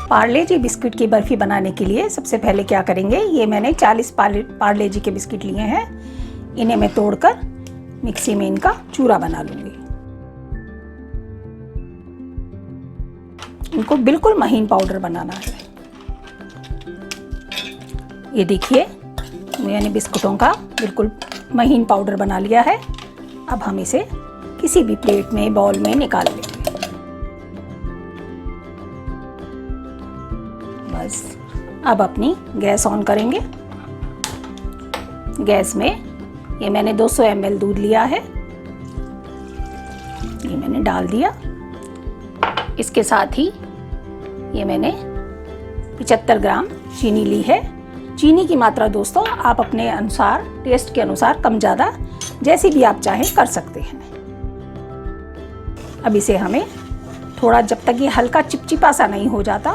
पार्ले जी biscuit की बर्फ़ी बनाने के लिए सबसे पहले क्या करेंगे, ये मैंने 40 पार्ले जी के बिस्किट लिए हैं। इन्हें मैं तोड़कर मिक्सी में इनका चूरा बना लूँगी। इनको बिल्कुल महीन पाउडर बनाना है। ये देखिए, मैंने बिस्कुटों का बिल्कुल महीन पाउडर बना लिया है। अब हम इसे किसी भी प्लेट में, बाउल में निकाल लेंगे। बस अब अपनी गैस ऑन करेंगे। गैस में ये मैंने 200 ml दूध लिया है, ये मैंने डाल दिया। इसके साथ ही ये मैंने 75 ग्राम चीनी ली है। चीनी की मात्रा दोस्तों आप अपने अनुसार, टेस्ट के अनुसार कम ज़्यादा जैसी भी आप चाहें कर सकते हैं। अब इसे हमें थोड़ा, जब तक ये हल्का चिपचिपा सा नहीं हो जाता,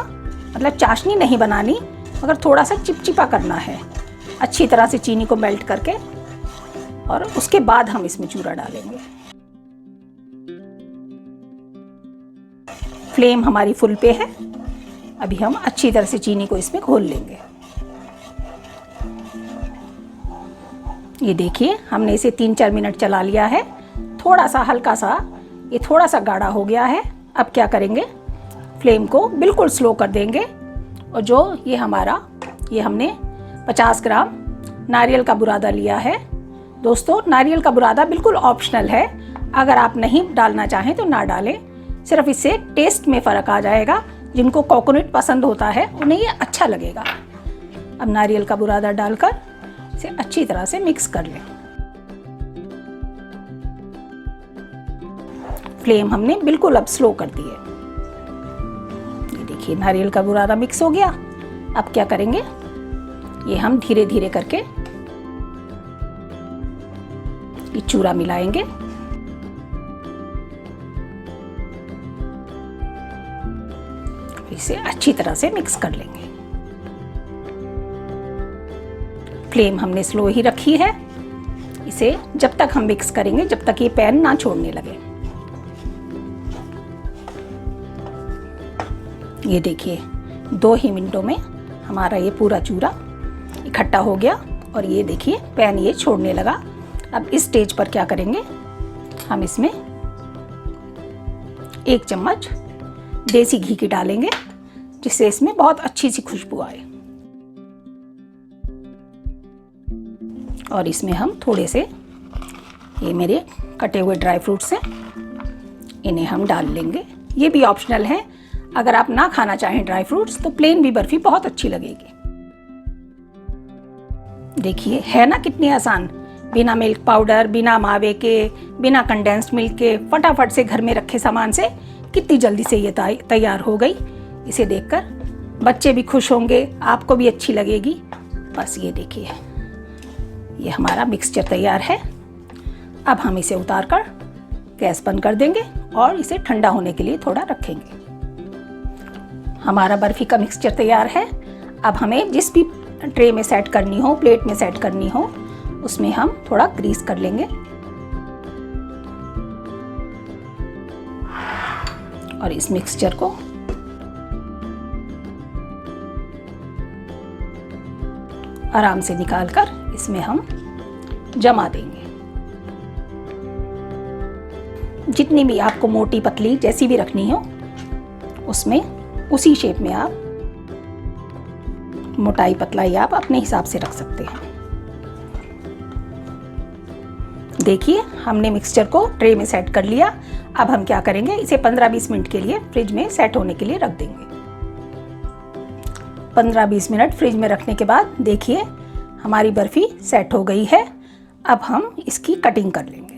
मतलब चाशनी नहीं बनानी, मगर थोड़ा सा चिपचिपा करना है अच्छी तरह से चीनी को मेल्ट करके, और उसके बाद हम इसमें चूरा डालेंगे। फ्लेम हमारी फुल पे है। अभी हम अच्छी तरह से चीनी को इसमें घोल लेंगे। ये देखिए, हमने इसे 3-4 मिनट चला लिया है। थोड़ा सा हल्का सा, ये थोड़ा सा गाढ़ा हो गया है। अब क्या करेंगे, फ्लेम को बिल्कुल स्लो कर देंगे। और जो ये हमने 50 ग्राम नारियल का बुरादा लिया है। दोस्तों, नारियल का बुरादा बिल्कुल ऑप्शनल है, अगर आप नहीं डालना चाहें तो ना डालें। सिर्फ इससे टेस्ट में फ़र्क आ जाएगा। जिनको कोकोनट पसंद होता है उन्हें ये अच्छा लगेगा। अब नारियल का बुरादा डालकर इसे अच्छी तरह से मिक्स कर लें। फ्लेम हमने बिल्कुल अब स्लो कर दी है। ये देखिए, नारियल का बुरादा मिक्स हो गया। अब क्या करेंगे, ये हम धीरे धीरे करके ये चूरा मिलाएंगे। इसे अच्छी तरह से मिक्स कर लेंगे। फ्लेम हमने स्लो ही रखी है। इसे जब तक हम मिक्स करेंगे, जब तक ये पैन ना छोड़ने लगे। ये देखिए, 2 ही मिनटों में हमारा ये पूरा चूरा इकट्ठा हो गया, और ये देखिए पैन ये छोड़ने लगा। अब इस स्टेज पर क्या करेंगे, हम इसमें 1 चम्मच देसी घी की डालेंगे, जिससे इसमें बहुत अच्छी सी खुशबू आए। और इसमें हम थोड़े से, ये मेरे कटे हुए ड्राई फ्रूट्स हैं, इन्हें हम डाल लेंगे। ये भी ऑप्शनल है, अगर आप ना खाना चाहें ड्राई फ्रूट्स तो प्लेन भी बर्फी बहुत अच्छी लगेगी। देखिए, है ना कितनी आसान, बिना मिल्क पाउडर, बिना मावे के, बिना कंडेंस्ड मिल्क के, फटाफट से घर में रखे सामान से कितनी जल्दी से ये तैयार हो गई। इसे देखकर बच्चे भी खुश होंगे, आपको भी अच्छी लगेगी। बस ये देखिए, ये हमारा मिक्सचर तैयार है। अब हम इसे उतारकर गैस बंद कर देंगे और इसे ठंडा होने के लिए थोड़ा रखेंगे। हमारा बर्फी का मिक्सचर तैयार है। अब हमें जिस भी ट्रे में सेट करनी हो, प्लेट में सेट करनी हो, उसमें हम थोड़ा ग्रीस कर लेंगे और इस मिक्सचर को आराम से निकालकर इसमें हम जमा देंगे। जितनी भी आपको मोटी पतली जैसी भी रखनी हो, उसमें उसी शेप में आप मोटाई पतलाई आप अपने हिसाब से रख सकते हैं। देखिए, हमने मिक्सचर को ट्रे में सेट कर लिया। अब हम क्या करेंगे, इसे 15-20 मिनट के लिए फ्रिज में सेट होने के लिए रख देंगे। 15-20 मिनट फ्रिज में रखने के बाद देखिए हमारी बर्फ़ी सेट हो गई है। अब हम इसकी कटिंग कर लेंगे।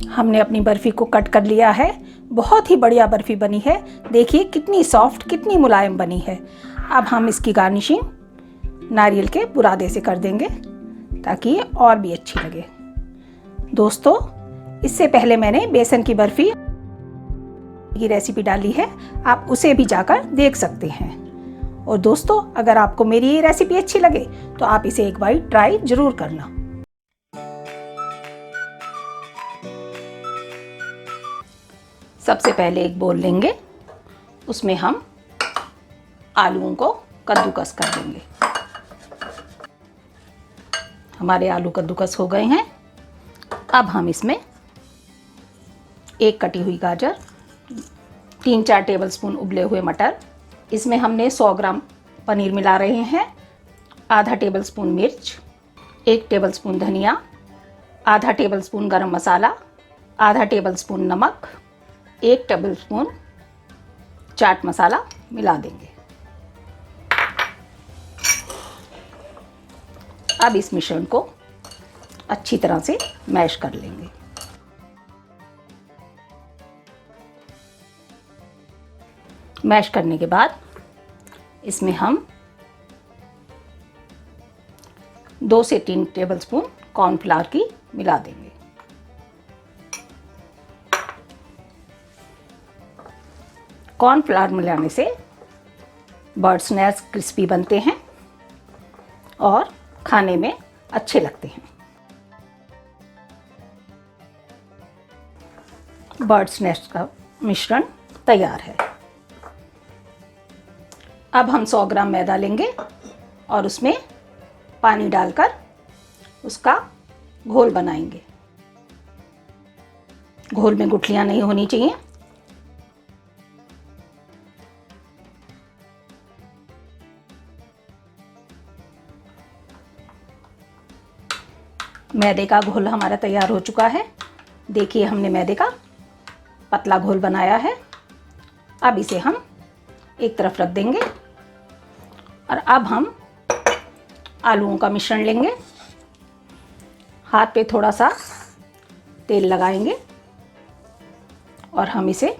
हमने अपनी बर्फ़ी को कट कर लिया है। बहुत ही बढ़िया बर्फ़ी बनी है। देखिए कितनी सॉफ्ट, कितनी मुलायम बनी है। अब हम इसकी गार्निशिंग नारियल के बुरादे से कर देंगे ताकि ये और भी अच्छी लगे। दोस्तों, इससे पहले मैंने बेसन की बर्फ़ी की रेसिपी डाली है, आप उसे भी जाकर देख सकते हैं। और दोस्तों, अगर आपको मेरी ये रेसिपी अच्छी लगे तो आप इसे एक बार ट्राई ज़रूर करना। सबसे पहले एक बोल लेंगे, उसमें हम आलूओं को कद्दूकस कर देंगे। हमारे आलू कद्दूकस हो गए हैं। अब हम इसमें एक कटी हुई गाजर, 3-4 टेबलस्पून उबले हुए मटर, इसमें हमने 100 ग्राम पनीर मिला रहे हैं, आधा टेबलस्पून मिर्च, 1 टेबलस्पून धनिया, आधा टेबलस्पून गरम मसाला, आधा टेबलस्पून नमक, 1 टेबलस्पून चाट मसाला मिला देंगे। अब इस मिश्रण को अच्छी तरह से मैश कर लेंगे। मैश करने के बाद इसमें हम 2 से 3 टेबलस्पून कॉर्नफ्लावर की मिला देंगे। कॉर्नफ्लावर मिलाने से बर्ड्स नेस्ट क्रिस्पी बनते हैं और खाने में अच्छे लगते हैं। बर्ड्स नेस्ट का मिश्रण तैयार है। अब हम 100 ग्राम मैदा लेंगे और उसमें पानी डालकर उसका घोल बनाएंगे। घोल में गुठलियां नहीं होनी चाहिए। मैदे का घोल हमारा तैयार हो चुका है। देखिए, हमने मैदे का पतला घोल बनाया है। अब इसे हम एक तरफ रख देंगे और अब हम आलूओं का मिश्रण लेंगे। हाथ पे थोड़ा सा तेल लगाएंगे और हम इसे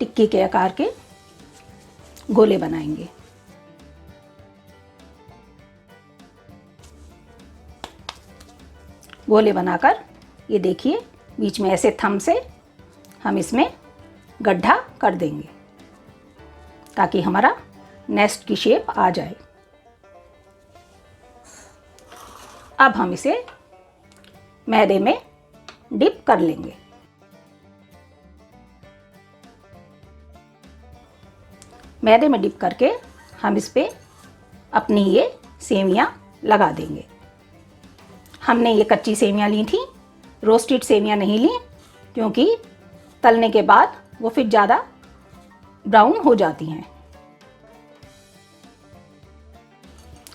टिक्की के आकार के गोले बनाएंगे। गोले बनाकर ये देखिए, बीच में ऐसे थंब से हम इसमें गड्ढा कर देंगे ताकि हमारा नेस्ट की शेप आ जाए। अब हम इसे मैदे में डिप कर लेंगे। मैदे में डिप करके हम इस पे अपनी ये सेवियां लगा देंगे। हमने ये कच्ची सेवियां ली थी, रोस्टेड सेवियां नहीं ली, क्योंकि तलने के बाद वो फिर ज़्यादा ब्राउन हो जाती हैं।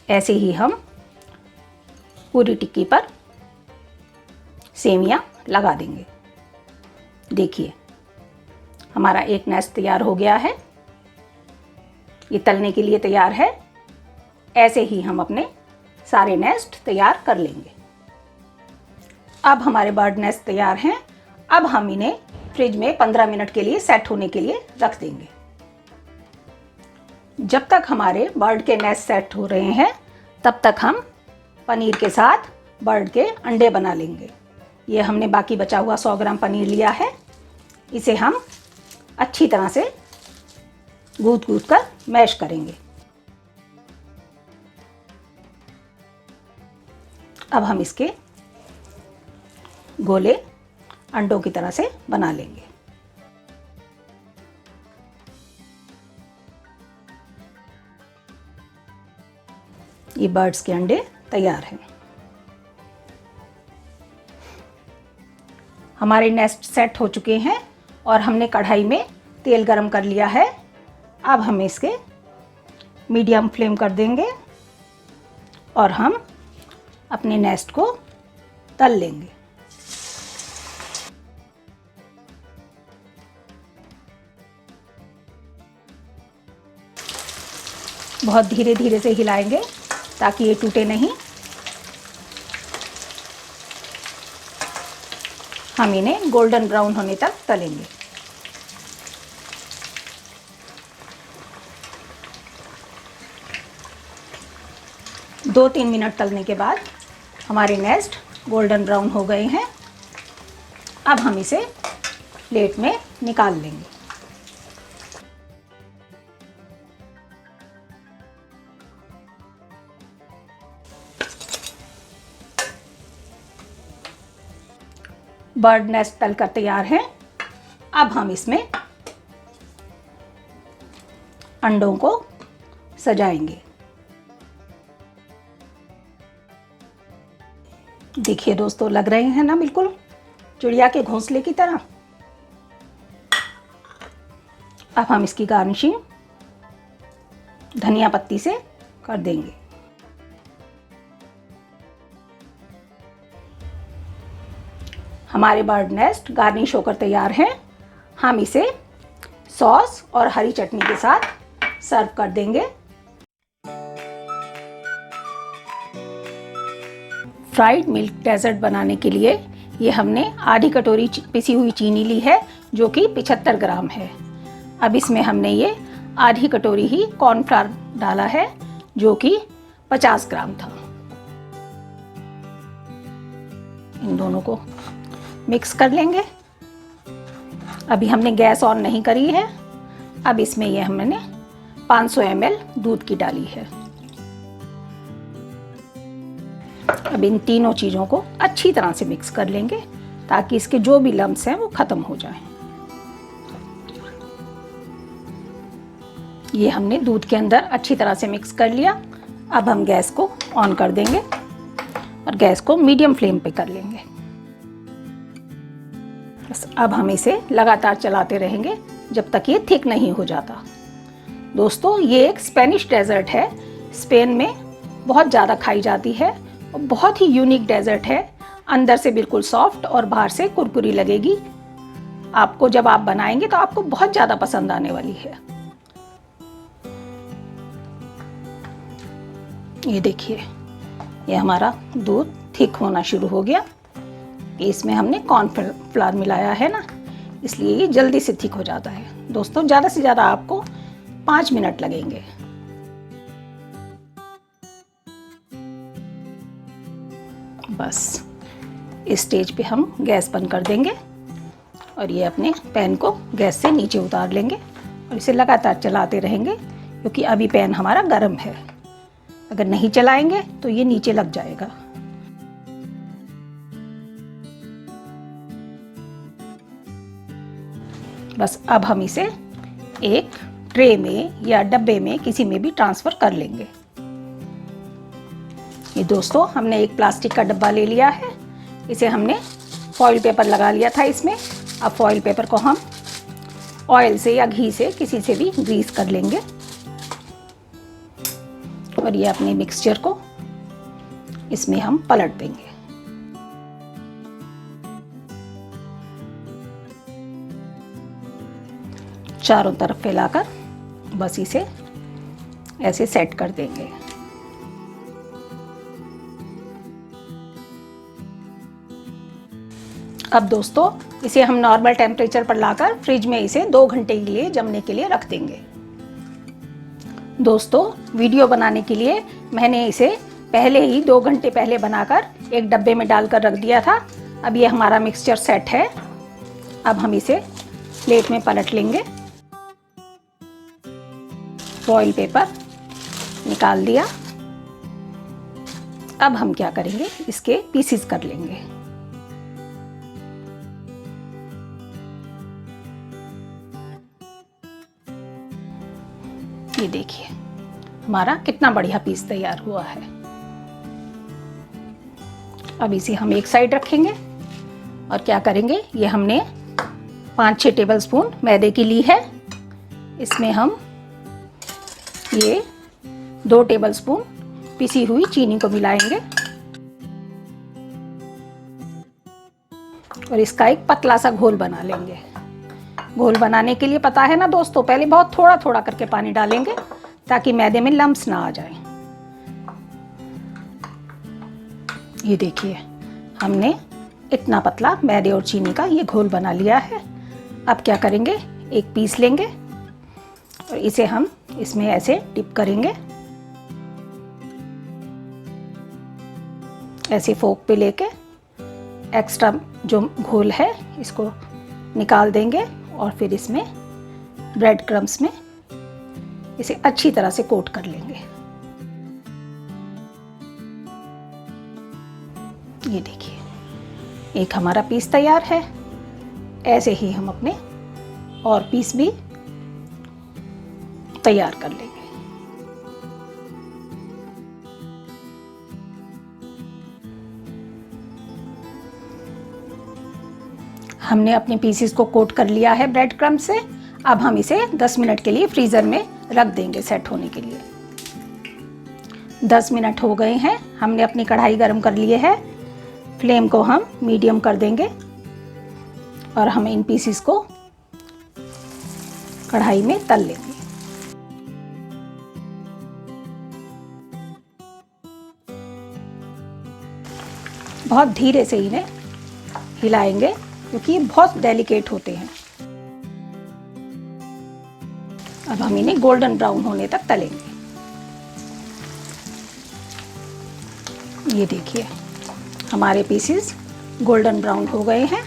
ऐसे ही हम पूरी टिक्की पर सेवियां लगा देंगे। देखिए, हमारा एक नेस्ट तैयार हो गया है। ये तलने के लिए तैयार है। ऐसे ही हम अपने सारे नेस्ट तैयार कर लेंगे। अब हमारे बर्ड नेस्ट तैयार हैं। अब हम इन्हें फ्रिज में 15 मिनट के लिए सेट होने के लिए रख देंगे। जब तक हमारे बर्ड के नेस्ट सेट हो रहे हैं, तब तक हम पनीर के साथ बर्ड के अंडे बना लेंगे। ये हमने बाकी बचा हुआ 100 ग्राम पनीर लिया है। इसे हम अच्छी तरह से गूंथ कर मैश करेंगे। अब हम इसके गोले अंडों की तरह से बना लेंगे। ये बर्ड्स के अंडे तैयार हैं। हमारे नेस्ट सेट हो चुके हैं और हमने कढ़ाई में तेल गरम कर लिया है। अब हम इसके मीडियम फ्लेम कर देंगे और हम अपने नेस्ट को तल लेंगे। बहुत धीरे धीरे से हिलाएंगे ताकि ये टूटे नहीं। हम इन्हें गोल्डन ब्राउन होने तक तलेंगे। दो 3 मिनट तलने के बाद हमारे नेस्ट गोल्डन ब्राउन हो गए हैं। अब हम इसे प्लेट में निकाल लेंगे। बर्ड नेस्ट तलकर तैयार है। अब हम इसमें अंडों को सजाएंगे। देखिए दोस्तों, लग रहे हैं ना बिल्कुल चिड़िया के घोंसले की तरह। अब हम इसकी गार्निशिंग धनिया पत्ती से कर देंगे। हमारे बर्ड नेस्ट गार्निश होकर तैयार हैं। हम इसे सॉस और हरी चटनी के साथ सर्व कर देंगे। फ्राइड मिल्क डेजर्ट बनाने के लिए ये हमने आधी कटोरी पिसी हुई चीनी ली है, जो कि 75 ग्राम है। अब इसमें हमने ये आधी कटोरी ही कॉर्नफ्लावर डाला है, जो कि 50 ग्राम था। इन दोनों को मिक्स कर लेंगे। अभी हमने गैस ऑन नहीं करी है। अब इसमें ये हमने 500 ml दूध की डाली है। अब इन तीनों चीज़ों को अच्छी तरह से मिक्स कर लेंगे, ताकि इसके जो भी लम्स हैं वो ख़त्म हो जाएं। ये हमने दूध के अंदर अच्छी तरह से मिक्स कर लिया। अब हम गैस को ऑन कर देंगे और गैस को मीडियम फ्लेम पे कर लेंगे। बस अब हम इसे लगातार चलाते रहेंगे जब तक ये थिक नहीं हो जाता। दोस्तों, ये एक स्पेनिश डेजर्ट है। स्पेन में बहुत ज़्यादा खाई जाती है और बहुत ही यूनिक डेजर्ट है। अंदर से बिल्कुल सॉफ्ट और बाहर से कुरकुरी लगेगी। आपको जब आप बनाएंगे तो आपको बहुत ज़्यादा पसंद आने वाली है। ये देखिए, ये हमारा दूध थिक होना शुरू हो गया। इसमें हमने कॉर्नफ्लावर मिलाया है ना, इसलिए ये जल्दी से थिक हो जाता है। दोस्तों, ज़्यादा से ज़्यादा आपको 5 मिनट लगेंगे। बस इस स्टेज पे हम गैस बंद कर देंगे और ये अपने पैन को गैस से नीचे उतार लेंगे और इसे लगातार चलाते रहेंगे, क्योंकि अभी पैन हमारा गर्म है। अगर नहीं चलाएंगे तो ये नीचे लग जाएगा। बस अब हम इसे एक ट्रे में या डब्बे में किसी में भी ट्रांसफ़र कर लेंगे। ये दोस्तों, हमने एक प्लास्टिक का डब्बा ले लिया है। इसे हमने फॉइल पेपर लगा लिया था इसमें। अब फॉइल पेपर को हम ऑयल से या घी से किसी से भी ग्रीस कर लेंगे और ये अपने मिक्सचर को इसमें हम पलट देंगे। चारों तरफ फैलाकर बस इसे ऐसे सेट कर देंगे। अब दोस्तों, इसे हम नॉर्मल टेम्परेचर पर लाकर फ्रिज में इसे 2 घंटे के लिए जमने के लिए रख देंगे। दोस्तों, वीडियो बनाने के लिए मैंने इसे पहले ही 2 घंटे पहले बनाकर एक डब्बे में डालकर रख दिया था। अब ये हमारा मिक्सचर सेट है। अब हम इसे प्लेट में पलट लेंगे। फॉइल पेपर निकाल दिया। अब हम क्या करेंगे, इसके पीसेस कर लेंगे। ये देखिए, हमारा कितना बढ़िया पीस तैयार हुआ है। अब इसे हम एक साइड रखेंगे और क्या करेंगे, ये हमने 5-6 टेबलस्पून मैदे की ली है। इसमें हम ये 2 टेबलस्पून पिसी हुई चीनी को मिलाएंगे और इसका एक पतला सा घोल बना लेंगे। घोल बनाने के लिए पता है ना दोस्तों, पहले बहुत थोड़ा थोड़ा करके पानी डालेंगे ताकि मैदे में लम्स ना आ जाए। ये देखिए, हमने इतना पतला मैदे और चीनी का ये घोल बना लिया है। अब क्या करेंगे, एक पीस लेंगे और इसे हम इसमें ऐसे डिप करेंगे। ऐसे फोक पे लेके एक्स्ट्रा जो घोल है इसको निकाल देंगे और फिर इसमें ब्रेड क्रम्स में इसे अच्छी तरह से कोट कर लेंगे। ये देखिए, एक हमारा पीस तैयार है। ऐसे ही हम अपने और पीस भी तैयार कर लेंगे। हमने अपने पीसेस को कोट कर लिया है ब्रेड क्रम्ब से। अब हम इसे 10 मिनट के लिए फ्रीज़र में रख देंगे सेट होने के लिए। 10 मिनट हो गए हैं। हमने अपनी कढ़ाई गरम कर लिए है। फ्लेम को हम मीडियम कर देंगे और हम इन पीसेस को कढ़ाई में तल लेंगे। बहुत धीरे से इन्हें हिलाएंगे क्योंकि ये बहुत डेलिकेट होते हैं। अब हम इन्हें गोल्डन ब्राउन होने तक तलेंगे। ये देखिए हमारे पीसेस गोल्डन ब्राउन हो गए हैं।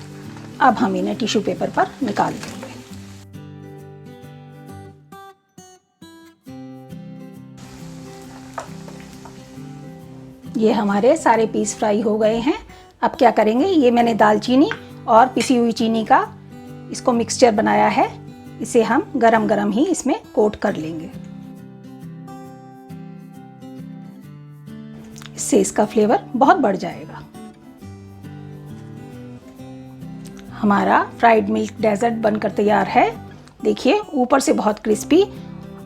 अब हम इन्हें टिश्यू पेपर पर निकाल देंगे। ये हमारे सारे पीस फ्राई हो गए हैं। अब क्या करेंगे, ये मैंने दालचीनी और पिसी हुई चीनी का इसको मिक्सचर बनाया है। इसे हम गरम गरम ही इसमें कोट कर लेंगे। इससे इसका फ्लेवर बहुत बढ़ जाएगा। हमारा फ्राइड मिल्क डेजर्ट बनकर तैयार है। देखिए ऊपर से बहुत क्रिस्पी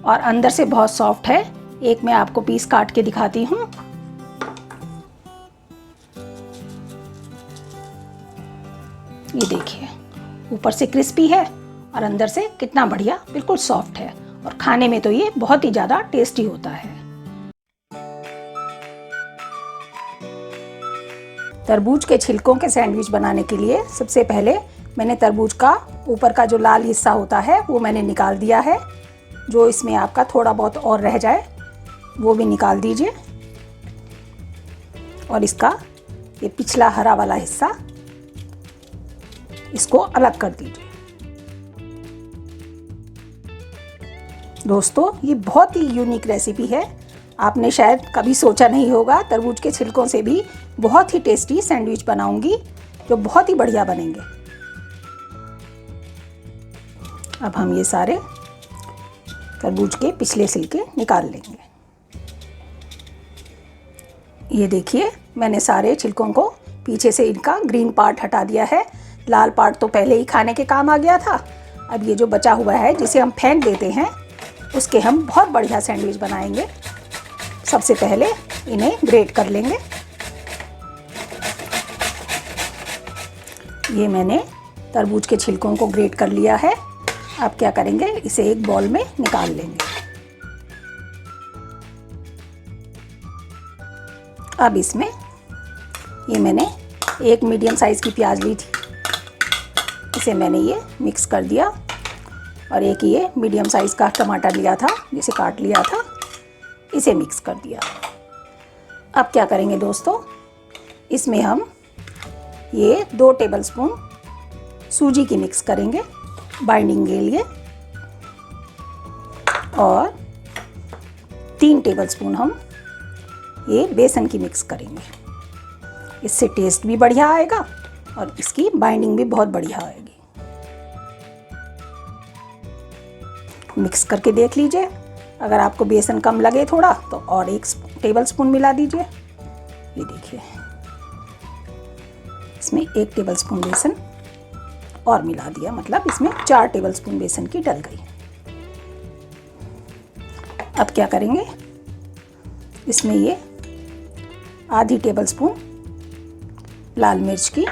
और अंदर से बहुत सॉफ्ट है। एक मैं आपको पीस काट के दिखाती हूँ। ये देखिए ऊपर से क्रिस्पी है और अंदर से कितना बढ़िया बिल्कुल सॉफ्ट है और खाने में तो ये बहुत ही ज़्यादा टेस्टी होता है। तरबूज के छिलकों के सैंडविच बनाने के लिए सबसे पहले मैंने तरबूज का ऊपर का जो लाल हिस्सा होता है वो मैंने निकाल दिया है। जो इसमें आपका थोड़ा बहुत और रह जाए वो भी निकाल दीजिए और इसका ये पिछला हरा वाला हिस्सा इसको अलग कर दीजिए। दोस्तों ये बहुत ही यूनिक रेसिपी है। आपने शायद कभी सोचा नहीं होगा तरबूज के छिलकों से भी बहुत ही टेस्टी सैंडविच बनाऊंगी जो बहुत ही बढ़िया बनेंगे। अब हम ये सारे तरबूज के पिछले छिलके निकाल लेंगे। ये देखिए मैंने सारे छिलकों को पीछे से इनका ग्रीन पार्ट हटा दिया है। लाल पार्ट तो पहले ही खाने के काम आ गया था। अब ये जो बचा हुआ है जिसे हम फेंक देते हैं उसके हम बहुत बढ़िया सैंडविच बनाएंगे। सबसे पहले इन्हें ग्रेट कर लेंगे। ये मैंने तरबूज के छिलकों को ग्रेट कर लिया है। अब क्या करेंगे, इसे एक बॉल में निकाल लेंगे। अब इसमें ये मैंने एक मीडियम साइज़ की प्याज ली थी, इसे मैंने ये मिक्स कर दिया और एक ये मीडियम साइज़ का टमाटर लिया था जिसे काट लिया था, इसे मिक्स कर दिया। अब क्या करेंगे दोस्तों, इसमें हम ये 2 टेबलस्पून सूजी की मिक्स करेंगे बाइंडिंग के लिए और 3 टेबलस्पून हम ये बेसन की मिक्स करेंगे। इससे टेस्ट भी बढ़िया आएगा और इसकी बाइंडिंग भी बहुत बढ़िया आएगी। मिक्स करके देख लीजिए, अगर आपको बेसन कम लगे थोड़ा तो और 1 टेबलस्पून मिला दीजिए। ये देखिए इसमें 1 टेबलस्पून बेसन और मिला दिया, मतलब इसमें 4 टेबलस्पून बेसन की डल गई। अब क्या करेंगे, इसमें ये आधी टेबलस्पून लाल मिर्च की,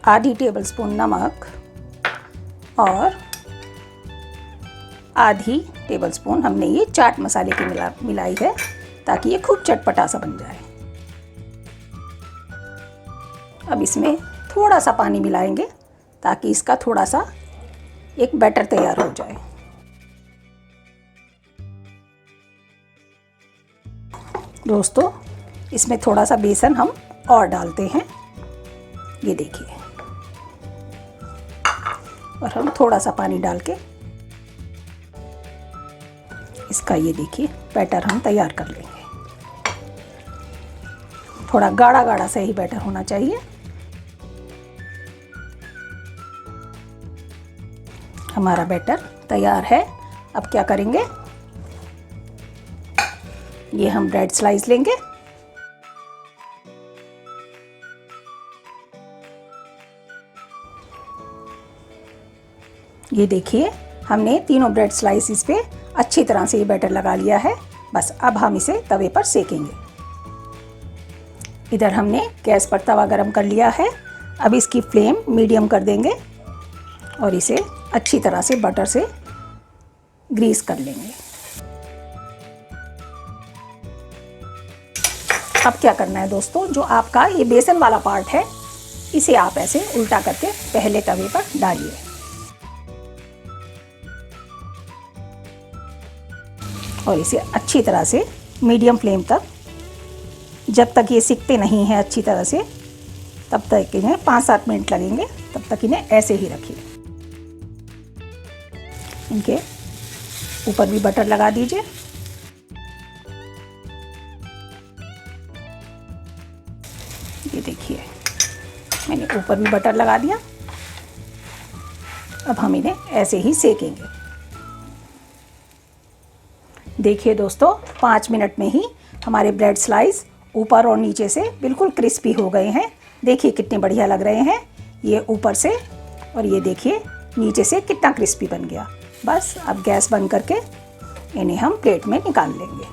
आधी टेबलस्पून नमक और आधी टेबलस्पून हमने ये चाट मसाले की मिलाई है ताकि ये खूब चटपटा सा बन जाए। अब इसमें थोड़ा सा पानी मिलाएंगे ताकि इसका थोड़ा सा एक बैटर तैयार हो जाए। दोस्तों इसमें थोड़ा सा बेसन हम और डालते हैं, ये देखिए, और हम थोड़ा सा पानी डाल के इसका ये देखिए बैटर हम तैयार कर लेंगे। थोड़ा गाढ़ा गाढ़ा सा ही बैटर होना चाहिए। हमारा बैटर तैयार है। अब क्या करेंगे, ये हम ब्रेड स्लाइस लेंगे। ये देखिए हमने तीनों ब्रेड स्लाइसिस पे अच्छी तरह से ये बैटर लगा लिया है। बस अब हम इसे तवे पर सेकेंगे। इधर हमने गैस पर तवा गरम कर लिया है। अब इसकी फ्लेम मीडियम कर देंगे और इसे अच्छी तरह से बटर से ग्रीस कर लेंगे। अब क्या करना है दोस्तों, जो आपका ये बेसन वाला पार्ट है इसे आप ऐसे उल्टा करके पहले तवे पर डालिए और इसे अच्छी तरह से मीडियम फ्लेम तक, जब तक ये सिकते नहीं हैं अच्छी तरह से तब तक इन्हें 5-7 मिनट लगेंगे, तब तक इन्हें ऐसे ही रखिए। इनके ऊपर भी बटर लगा दीजिए। ये देखिए मैंने ऊपर भी बटर लगा दिया। अब हम इन्हें ऐसे ही सेकेंगे। देखिए दोस्तों 5 मिनट में ही हमारे ब्रेड स्लाइस ऊपर और नीचे से बिल्कुल क्रिस्पी हो गए हैं। देखिए कितने बढ़िया लग रहे हैं ये ऊपर से, और ये देखिए नीचे से कितना क्रिस्पी बन गया। बस अब गैस बंद करके इन्हें हम प्लेट में निकाल लेंगे।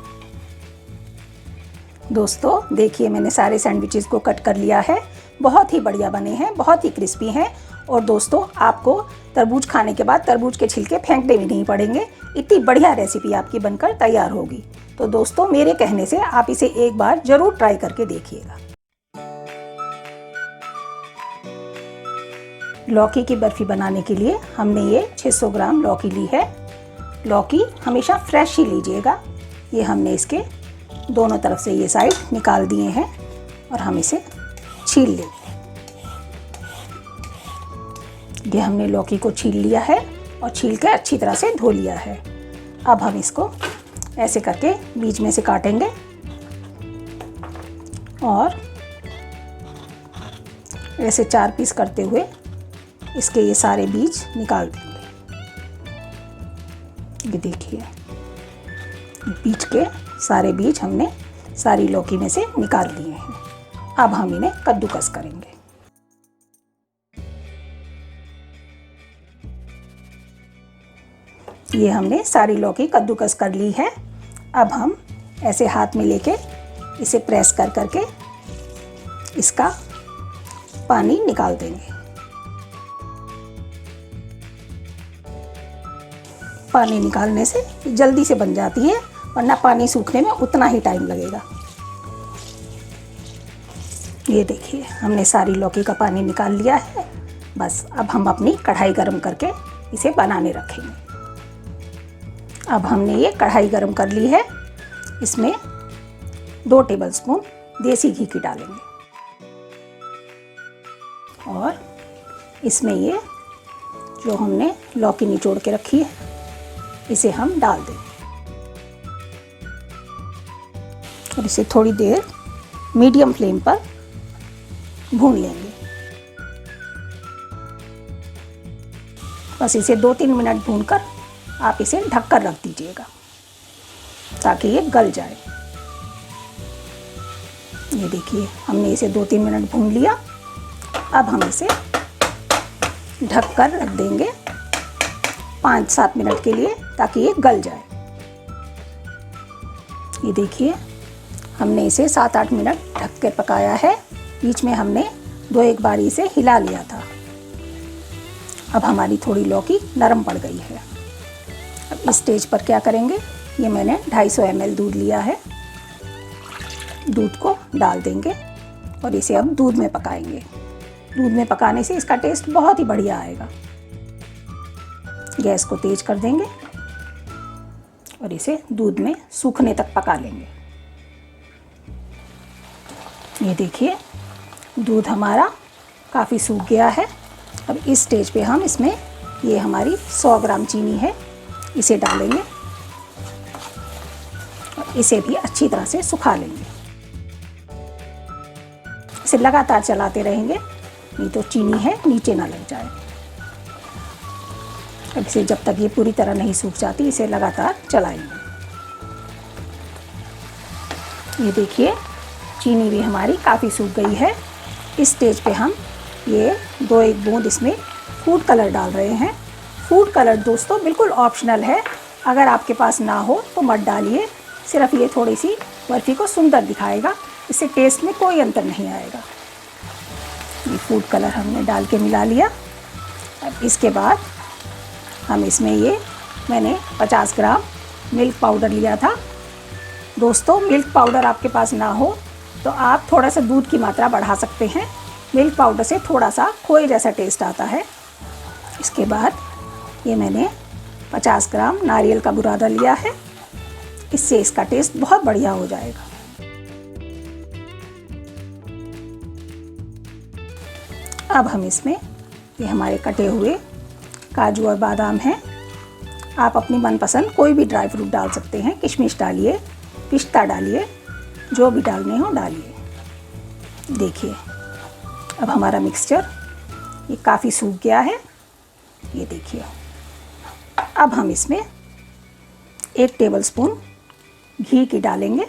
दोस्तों देखिए मैंने सारे सैंडविचेस को कट कर लिया है। बहुत ही बढ़िया बने हैं, बहुत ही क्रिस्पी हैं। और दोस्तों आपको तरबूज खाने के बाद तरबूज के छिलके फेंकने भी नहीं पड़ेंगे। इतनी बढ़िया रेसिपी आपकी बनकर तैयार होगी। तो दोस्तों मेरे कहने से आप इसे एक बार ज़रूर ट्राई करके देखिएगा। लौकी की बर्फ़ी बनाने के लिए हमने ये 600 ग्राम लौकी ली है। लौकी हमेशा फ्रेश ही लीजिएगा। ये हमने इसके दोनों तरफ से ये साइड निकाल दिए हैं और हम इसे छील लेंगे। ये हमने लौकी को छील लिया है और छील के अच्छी तरह से धो लिया है। अब हम इसको ऐसे करके बीच में से काटेंगे और ऐसे 4 पीस करते हुए इसके ये सारे बीज निकाल देंगे। ये देखिए बीज के सारे बीज हमने सारी लौकी में से निकाल दिए हैं। अब हम इन्हें कद्दूकस करेंगे। ये हमने सारी लौकी कद्दूकस कर ली है। अब हम ऐसे हाथ में लेके इसे प्रेस कर करके इसका पानी निकाल देंगे। पानी निकालने से जल्दी से बन जाती है, वरना पानी सूखने में उतना ही टाइम लगेगा। ये देखिए हमने सारी लौकी का पानी निकाल लिया है। बस अब हम अपनी कढ़ाई गरम करके इसे बनाने रखेंगे। अब हमने ये कढ़ाई गरम कर ली है। इसमें 2 टेबलस्पून देसी घी की डालेंगे और इसमें ये जो हमने लौकी निचोड़ के रखी है इसे हम डाल देंगे और इसे थोड़ी देर मीडियम फ्लेम पर भून लेंगे। बस इसे 2-3 मिनट भूनकर आप इसे ढककर रख दीजिएगा ताकि ये गल जाए। ये देखिए हमने इसे 2-3 मिनट भून लिया। अब हम इसे ढककर रख देंगे 5-7 मिनट के लिए ताकि ये गल जाए। ये देखिए हमने इसे 7-8 मिनट ढक कर पकाया है। बीच में हमने 2-1 बार इसे हिला लिया था। अब हमारी थोड़ी लौकी नरम पड़ गई है। अब इस स्टेज पर क्या करेंगे, ये मैंने 250 ml दूध लिया है। दूध को डाल देंगे और इसे अब दूध में पकाएंगे। दूध में पकाने से इसका टेस्ट बहुत ही बढ़िया आएगा। गैस को तेज कर देंगे और इसे दूध में सूखने तक पका लेंगे। ये देखिए दूध हमारा काफ़ी सूख गया है। अब इस स्टेज पे हम इसमें ये हमारी 100 ग्राम चीनी है इसे डालेंगे और इसे भी अच्छी तरह से सुखा लेंगे। इसे लगातार चलाते रहेंगे, नहीं तो चीनी है नीचे ना लग जाए। अब इसे जब तक ये पूरी तरह नहीं सूख जाती इसे लगातार चलाएंगे। ये देखिए चीनी भी हमारी काफ़ी सूख गई है। इस स्टेज पे हम ये 2-1 बूंद इसमें फूड कलर डाल रहे हैं। फूड कलर दोस्तों बिल्कुल ऑप्शनल है, अगर आपके पास ना हो तो मत डालिए, सिर्फ ये थोड़ी सी बर्फ़ी को सुंदर दिखाएगा, इससे टेस्ट में कोई अंतर नहीं आएगा। ये फूड कलर हमने डाल के मिला लिया। अब इसके बाद हम इसमें ये मैंने 50 ग्राम मिल्क पाउडर लिया था। दोस्तों मिल्क पाउडर आपके पास ना हो तो आप थोड़ा सा दूध की मात्रा बढ़ा सकते हैं। मिल्क पाउडर से थोड़ा सा खोए जैसा टेस्ट आता है। इसके बाद ये मैंने 50 ग्राम नारियल का बुरादा लिया है, इससे इसका टेस्ट बहुत बढ़िया हो जाएगा। अब हम इसमें ये हमारे कटे हुए काजू और बादाम हैं, आप अपनी मनपसंद कोई भी ड्राई फ्रूट डाल सकते हैं, किशमिश डालिए, पिस्ता डालिए, जो भी डालने हो डालिए। देखिए अब हमारा मिक्सचर ये काफ़ी सूख गया है। ये देखिए अब हम इसमें 1 टेबलस्पून घी की डालेंगे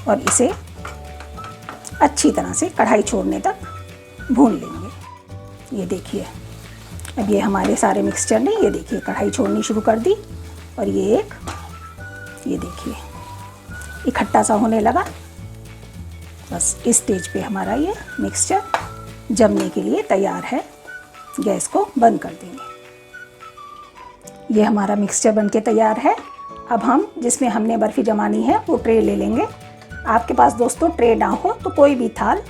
और इसे अच्छी तरह से कढ़ाई छोड़ने तक भून लेंगे। ये देखिए अब ये हमारे सारे मिक्सचर ने ये देखिए कढ़ाई छोड़नी शुरू कर दी और ये देखिए इकट्ठा सा होने लगा। बस इस स्टेज पे हमारा ये मिक्सचर जमने के लिए तैयार है। गैस को बंद कर देंगे। ये हमारा मिक्सचर बनके तैयार है। अब हम जिसमें हमने बर्फ़ी जमानी है वो ट्रे ले लेंगे। आपके पास दोस्तों ट्रे ना हो तो कोई भी थाल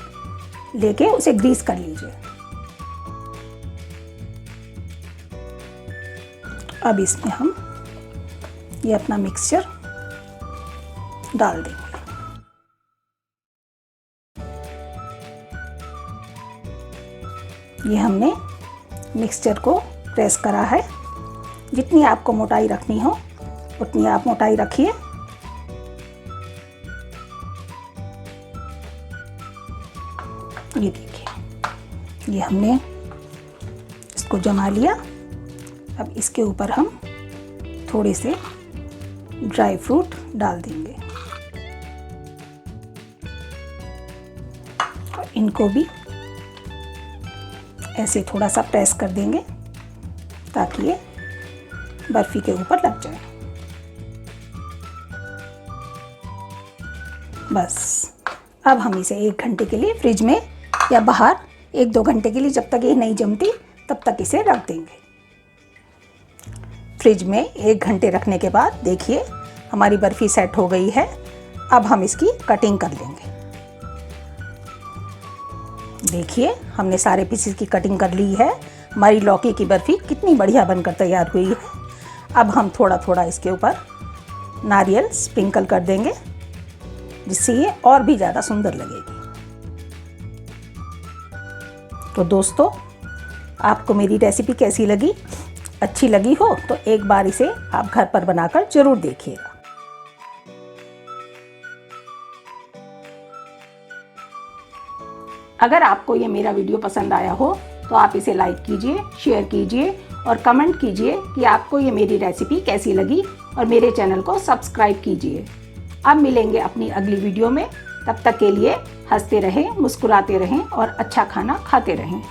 लेके उसे ग्रीस कर लीजिए। अब इसमें हम ये अपना मिक्सचर डाल देंगे। ये हमने मिक्सचर को प्रेस करा है। जितनी आपको मोटाई रखनी हो उतनी आप मोटाई रखिए। ये देखिए ये हमने इसको जमा लिया। अब इसके ऊपर हम थोड़े से ड्राई फ्रूट डाल देंगे और इनको भी ऐसे थोड़ा सा प्रेस कर देंगे ताकि ये बर्फ़ी के ऊपर लग जाए। बस अब हम इसे 1 घंटे के लिए फ्रिज में या बाहर 1-2 घंटे के लिए, जब तक ये नहीं जमती तब तक इसे रख देंगे। फ्रिज में 1 घंटे रखने के बाद देखिए हमारी बर्फ़ी सेट हो गई है। अब हम इसकी कटिंग कर लेंगे। देखिए हमने सारे पीसेस की कटिंग कर ली है। हमारी लौकी की बर्फ़ी कितनी बढ़िया बनकर तैयार हुई है। अब हम थोड़ा थोड़ा इसके ऊपर नारियल स्प्रिंकल कर देंगे जिससे ये और भी ज़्यादा सुंदर लगेगी। तो दोस्तों आपको मेरी रेसिपी कैसी लगी? अच्छी लगी हो तो एक बार इसे आप घर पर बनाकर ज़रूर देखिएगा। अगर आपको ये मेरा वीडियो पसंद आया हो तो आप इसे लाइक कीजिए, शेयर कीजिए और कमेंट कीजिए कि आपको ये मेरी रेसिपी कैसी लगी और मेरे चैनल को सब्सक्राइब कीजिए। अब मिलेंगे अपनी अगली वीडियो में। तब तक के लिए हंसते रहें, मुस्कुराते रहें और अच्छा खाना खाते रहें।